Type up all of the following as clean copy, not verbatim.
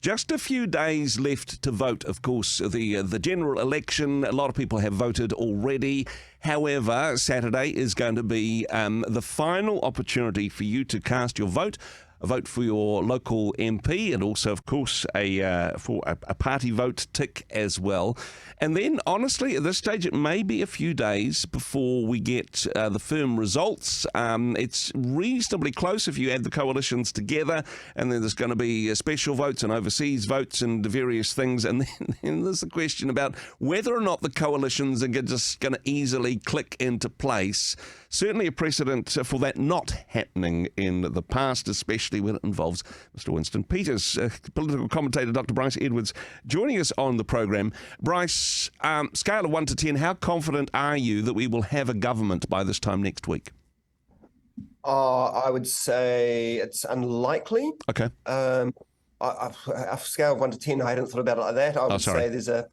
Just a few days left to vote, of course, the general election. A lot of people have voted already. However, Saturday is going to be the final opportunity for you to cast your vote. A vote for your local MP and also, of course, for a party vote tick as well. And then, honestly, at this stage, it may be a few days before we get the firm results. It's reasonably close if you add the coalitions together, and then there's going to be special votes and overseas votes and various things. And then there's the question about whether or not the coalitions are just going to easily click into place. Certainly a precedent for that not happening in the past, especially when it involves Mr. Winston Peters. Political commentator Dr. Bryce Edwards joining us on the program. Bryce, scale of 1 to 10, how confident are you that we will have a government by this time next week? I would say it's unlikely. Okay. A scale of 1 to 10, I hadn't thought about it like that. I would say there's a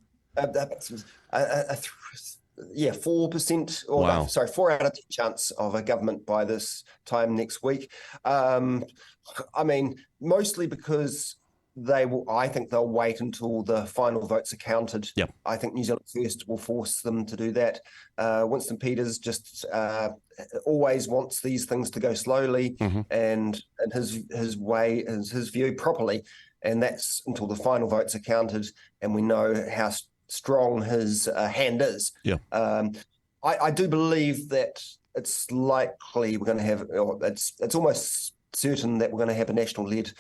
4% or wow. 4 out of 10 chance of a government by this time next week. I mean, mostly because I think they'll wait until the final votes are counted. Yep. I think New Zealand First will force them to do that. Winston Peters just always wants these things to go slowly and his view properly. And that's until the final votes are counted and we know how strong his hand is. Yeah. I do believe that it's likely we're going to have, it's almost certain that we're going to have a national-led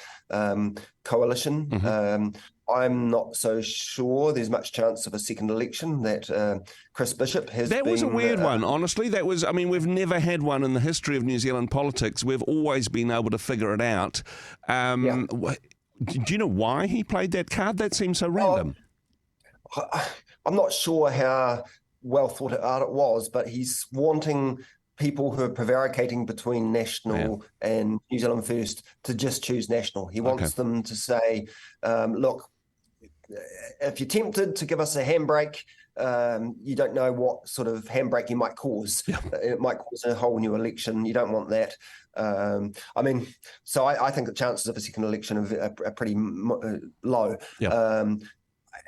coalition. I'm not so sure there's much chance of a second election that Chris Bishop has That was a weird one, honestly. We've never had one in the history of New Zealand politics. We've always been able to figure it out. Do you know why he played that card? That seems so random. I'm not sure how well thought out it was, but he's wanting people who are prevaricating between National and New Zealand First to just choose National. He wants them to say, look, if you're tempted to give us a handbrake, you don't know what sort of handbrake you might cause. It might cause a whole new election. You don't want that. So I think the chances of a second election are pretty low.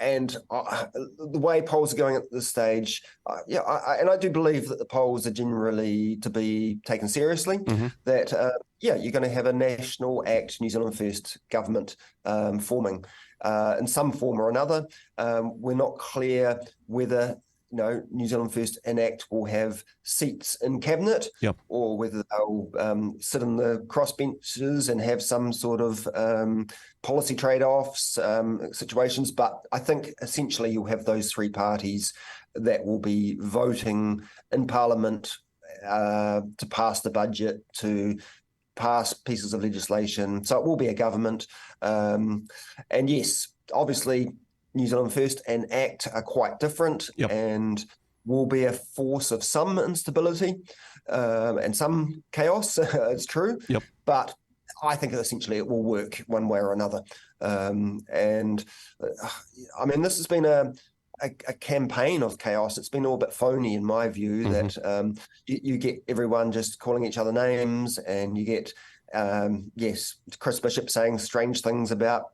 And the way polls are going at this stage, I do believe that the polls are generally to be taken seriously, that, you're going to have a National Act New Zealand First government forming in some form or another. We're not clear whether New Zealand First and Act will have seats in cabinet or whether they'll sit in the crossbenches and have some sort of policy trade-offs situations. But I think essentially you'll have those three parties that will be voting in Parliament to pass the budget, to pass pieces of legislation. So it will be a government. And yes, obviously, New Zealand First and Act are quite different and will be a force of some instability and some chaos, it's true. But I think essentially it will work one way or another. This has been a campaign of chaos. It's been all a bit phony in my view, that you get everyone just calling each other names and you get, Chris Bishop saying strange things about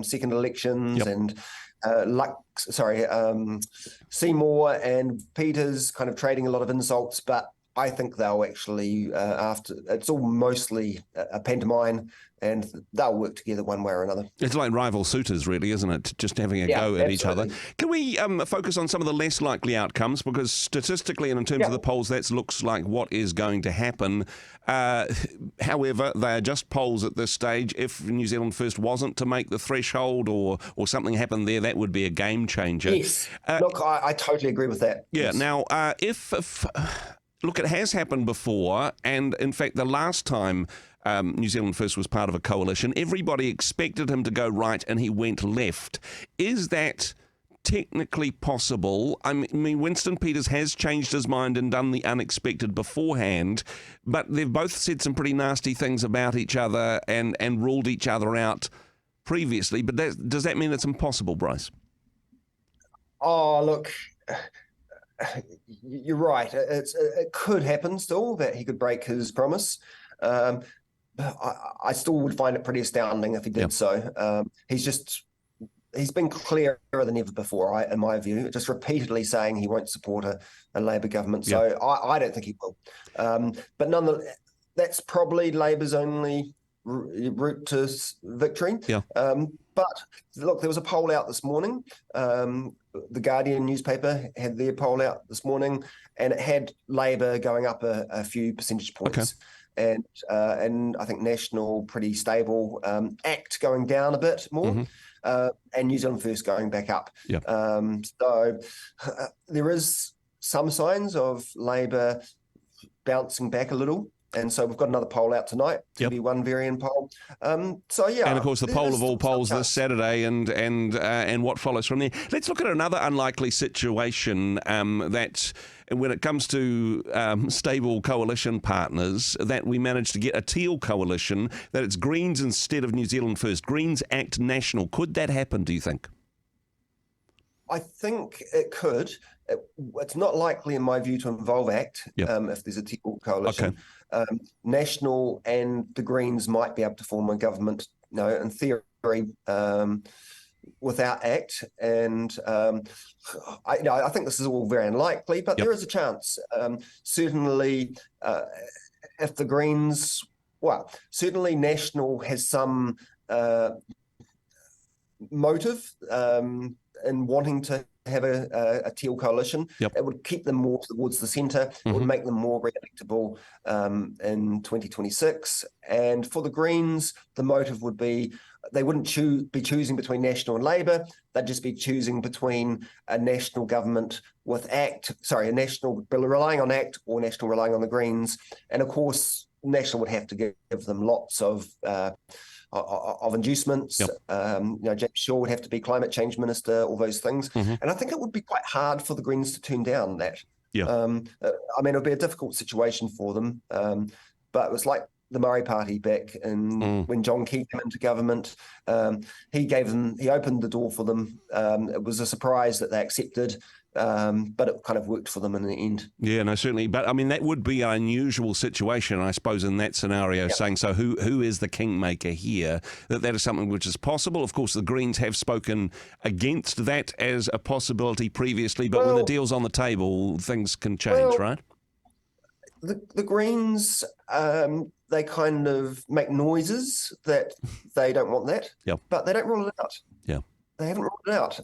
second elections and Seymour and Peters kind of trading a lot of insults, but I think they'll actually, it's all mostly a pantomime and they'll work together one way or another. It's like rival suitors, really, isn't it? Just having a go at each other. Can we focus on some of the less likely outcomes? Because statistically and in terms of the polls, that looks like what is going to happen. However, they are just polls at this stage. If New Zealand First wasn't to make the threshold or something happened there, that would be a game changer. Yes. Look, I totally agree with that. Yeah. Yes. Now, look, it has happened before, and in fact, the last time New Zealand First was part of a coalition, everybody expected him to go right and he went left. Is that technically possible? I mean, Winston Peters has changed his mind and done the unexpected beforehand, but they've both said some pretty nasty things about each other and ruled each other out previously. But does that mean it's impossible, Bryce? Oh, look, you're right. It could happen still that he could break his promise. But I still would find it pretty astounding if he did so. He's been clearer than ever before, in my view, just repeatedly saying he won't support a Labour government. So I don't think he will. But nonetheless, that's probably Labour's only route to victory. But look, there was a poll out this morning. The Guardian newspaper had their poll out this morning, and it had Labour going up a few percentage points. And I think National pretty stable, ACT going down a bit more, and New Zealand First going back up. So there is some signs of Labour bouncing back a little. And so we've got another poll out tonight, TV1 variant poll. And of course the poll of all polls this Saturday, and what follows from there. Let's look at another unlikely situation that, when it comes to stable coalition partners, that we managed to get a teal coalition, that it's Greens instead of New Zealand First. Greens ACT National. Could that happen, do you think? I think it could. It's not likely, in my view, to involve ACT if there's a teal coalition. National and the Greens might be able to form a government, in theory, without ACT. And I think this is all very unlikely, but there is a chance. Certainly, if the Greens, certainly National has some motive in wanting to have a teal coalition. It would keep them more towards the centre. It would make them more re-electable in 2026. And for the Greens, the motive would be they wouldn't be choosing between National and Labour. They'd just be choosing between a national government with ACT, a national relying on ACT or National relying on the Greens. And of course, National would have to give them lots of inducements. James Shaw would have to be climate change minister, all those things. And I think it would be quite hard for the Greens to turn down that. It would be a difficult situation for them. But it was like the Murray Party back when John Key came into government. He opened the door for them. It was a surprise that they accepted. But it kind of worked for them in the end. Yeah, no, certainly. But I mean, that would be an unusual situation, I suppose, in that scenario, saying, so who is the kingmaker here? That is something which is possible. Of course, the Greens have spoken against that as a possibility previously, but when the deal's on the table, things can change, right? The Greens, they kind of make noises that they don't want that, but they don't rule it out. They haven't ruled it out.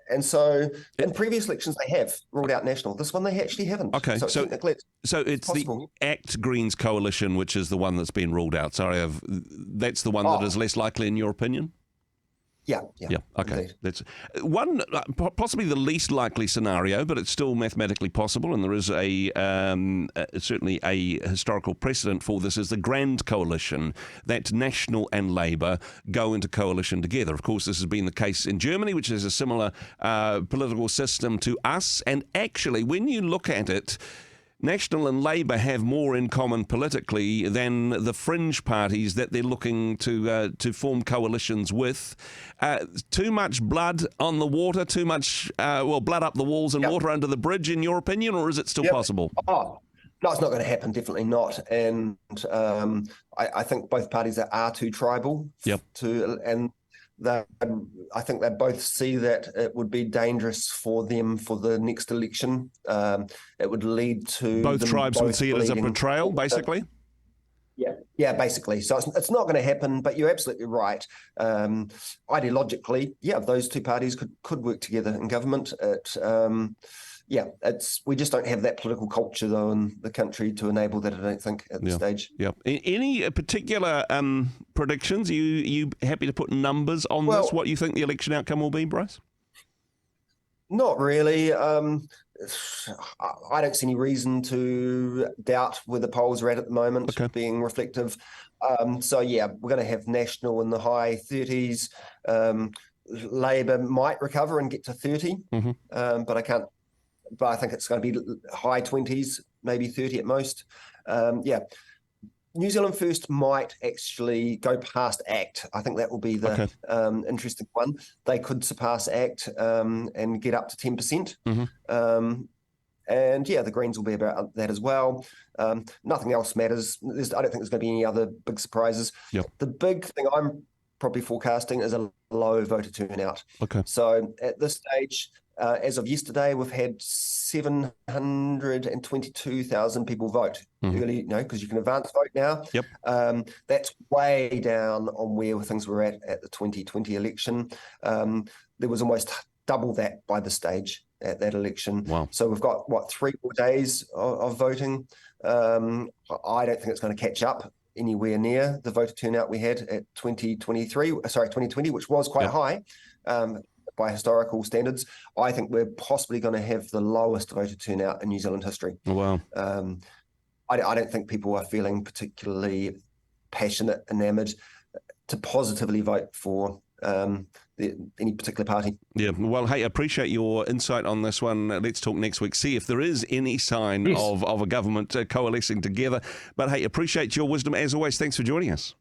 And so in previous elections they have ruled out National. This one they actually haven't. So it's possible. The ACT Greens coalition which is the one that's been ruled out. That's the one that is less likely in your opinion? Yeah. Okay. Indeed. That's one, possibly the least likely scenario, but it's still mathematically possible, and there is certainly a historical precedent for this. Is the Grand Coalition, that National and Labour go into coalition together. Of course, this has been the case in Germany, which is a similar political system to us. And actually, when you look at it, National and Labour have more in common politically than the fringe parties that they're looking to form coalitions with. Too much blood on the water, too much, blood up the walls and water under the bridge, in your opinion, or is it still possible? No, it's not going to happen, definitely not. And I think both parties are too tribal I think they both see that it would be dangerous for them for the next election. It would lead to both tribes would see it as a betrayal, basically. Yeah, basically. So it's not going to happen. But you're absolutely right. Ideologically, those two parties could work together in government. We just don't have that political culture, though, in the country to enable that, I don't think, at this stage. Any particular predictions? Are you happy to put numbers on this, what you think the election outcome will be, Bryce? Not really. I don't see any reason to doubt where the polls are at the moment, being reflective. We're going to have National in the high 30s. Labour might recover and get to 30, but I can't. But I think it's going to be high 20s, maybe 30 at most. New Zealand First might actually go past ACT. I think that will be the interesting one. They could surpass ACT and get up to 10%. And yeah, the Greens will be about that as well. Nothing else matters. I don't think there's going to be any other big surprises. Yep. The big thing I'm probably forecasting is a low voter turnout. Okay. So at this stage, as of yesterday, we've had 722,000 people vote early, because you can advance vote now. Yep. That's way down on where things were at the 2020 election. There was almost double that by the stage at that election. Wow. So we've got, 3 more days of voting. I don't think it's going to catch up anywhere near the voter turnout we had at 2020, which was quite high by historical standards. I think we're possibly going to have the lowest voter turnout in New Zealand history. Oh, wow. I don't think people are feeling particularly passionate, enamoured to positively vote for any particular party. Yeah, well, hey, I appreciate your insight on this one. Let's talk next week, see if there is any sign of a government coalescing together. But hey, appreciate your wisdom as always. Thanks for joining us.